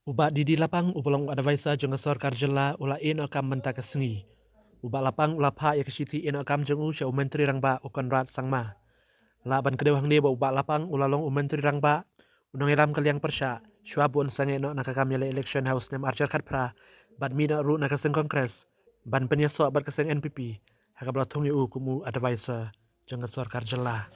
Ubak didi lapang upolong advisor jeng sorkar jela ula in okam menta kesengi. Ubak lapang ula pha ya kesiti in okam jeng u menteri rangba ukon rat sangma. La ban kedeu hang ba ubak lapang ula long menteri rangba unong elam kaliang persya syuabun sange no nakakam yale election house nem archer khat ban mina ru nakaseng kongres ban penyesok bat keseng NPP hakabla thungi u kumu advisor jeng sorkar jela.